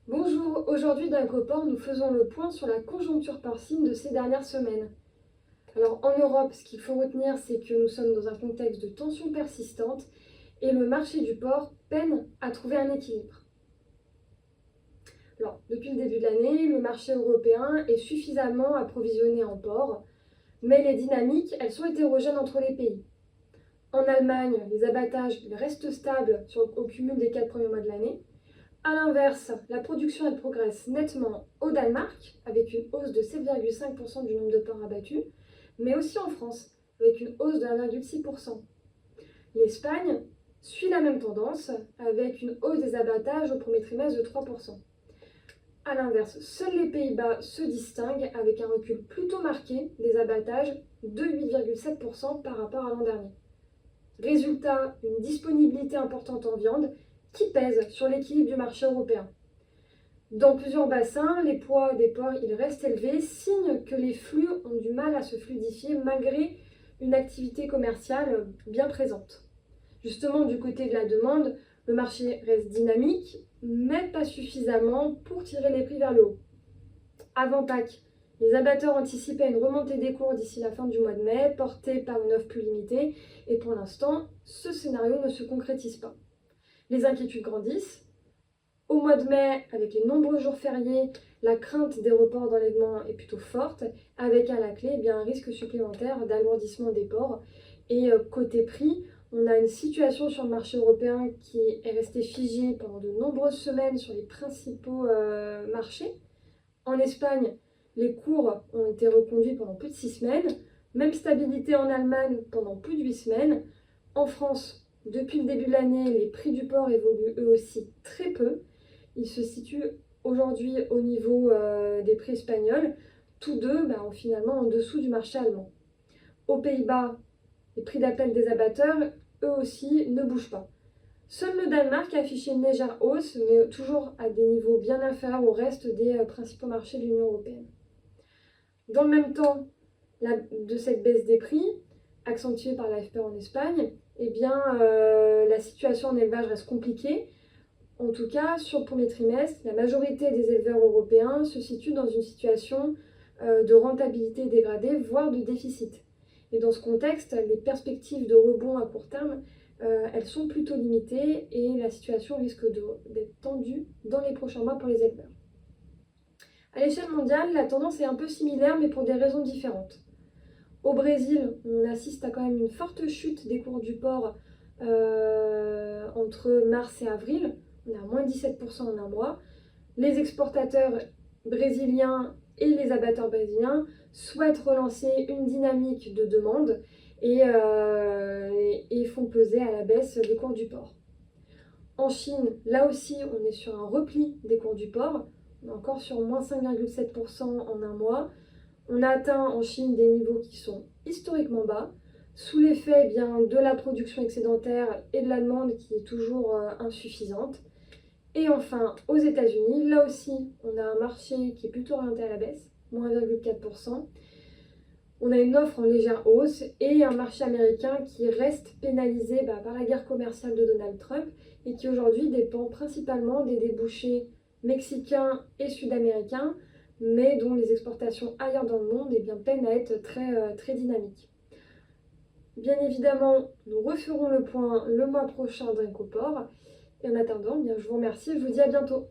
Bonjour, aujourd'hui dans Ecoport, nous faisons le point sur la conjoncture porcine de ces dernières semaines. Alors en Europe, ce qu'il faut retenir, c'est que nous sommes dans un contexte de tension persistante et le marché du porc peine à trouver un équilibre. Alors, depuis le début de l'année, le marché européen est suffisamment approvisionné en porc, mais les dynamiques, elles sont hétérogènes entre les pays. En Allemagne, les abattages restent stables au cumul des 4 premiers mois de l'année. A l'inverse, la production elle progresse nettement au Danemark, avec une hausse de 7,5% du nombre de porcs abattus, mais aussi en France, avec une hausse de 1,6%. L'Espagne suit la même tendance, avec une hausse des abattages au premier trimestre de 3%. A l'inverse, seuls les Pays-Bas se distinguent avec un recul plutôt marqué des abattages de 8,7% par rapport à l'an dernier. Résultat, une disponibilité importante en viande qui pèse sur l'équilibre du marché européen. Dans plusieurs bassins, les poids des porcs ils restent élevés, signe que les flux ont du mal à se fluidifier malgré une activité commerciale bien présente. Justement, du côté de la demande, le marché reste dynamique, mais pas suffisamment pour tirer les prix vers le haut. Avant Pâques, les abatteurs anticipaient une remontée des cours d'ici la fin du mois de mai, portée par une offre plus limitée, et pour l'instant, ce scénario ne se concrétise pas. Les inquiétudes grandissent. Au mois de mai, avec les nombreux jours fériés, la crainte des reports d'enlèvement est plutôt forte, avec à la clé un risque supplémentaire d'alourdissement des ports. Et côté prix, on a une situation sur le marché européen qui est restée figée pendant de nombreuses semaines sur les principaux marchés. En Espagne, les cours ont été reconduits pendant plus de 6 semaines. Même stabilité en Allemagne pendant plus de 8 semaines. En France, depuis le début de l'année, les prix du porc évoluent eux aussi très peu. Ils se situent aujourd'hui au niveau des prix espagnols, tous deux finalement en dessous du marché allemand. Aux Pays-Bas, les prix d'appel des abatteurs, eux aussi, ne bougent pas. Seul le Danemark a affiché une légère hausse, mais toujours à des niveaux bien inférieurs au reste des principaux marchés de l'Union européenne. Dans le même temps de cette baisse des prix, accentuée par l'AFP en Espagne, la situation en élevage reste compliquée. En tout cas, sur le premier trimestre, la majorité des éleveurs européens se situent dans une situation de rentabilité dégradée, voire de déficit. Et dans ce contexte, les perspectives de rebond à court terme, elles sont plutôt limitées et la situation risque d'être tendue dans les prochains mois pour les éleveurs. À l'échelle mondiale, la tendance est un peu similaire, mais pour des raisons différentes. Au Brésil, on assiste à quand même une forte chute des cours du porc entre mars et avril. On a moins 17% en un mois. Les exportateurs brésiliens et les abatteurs brésiliens souhaitent relancer une dynamique de demande et font peser à la baisse les cours du porc. En Chine, là aussi, on est sur un repli des cours du porc. On est encore sur moins 5,7% en un mois. On a atteint en Chine des niveaux qui sont historiquement bas, sous l'effet de la production excédentaire et de la demande qui est toujours insuffisante. Et enfin, aux États-Unis, là aussi, on a un marché qui est plutôt orienté à la baisse, moins 1,4%. On a une offre en légère hausse et un marché américain qui reste pénalisé par la guerre commerciale de Donald Trump et qui aujourd'hui dépend principalement des débouchés mexicains et sud-américains, mais dont les exportations ailleurs dans le monde peinent à être très dynamiques. Bien évidemment, nous referons le point le mois prochain d'Ecoport. Et en attendant, je vous remercie et je vous dis à bientôt.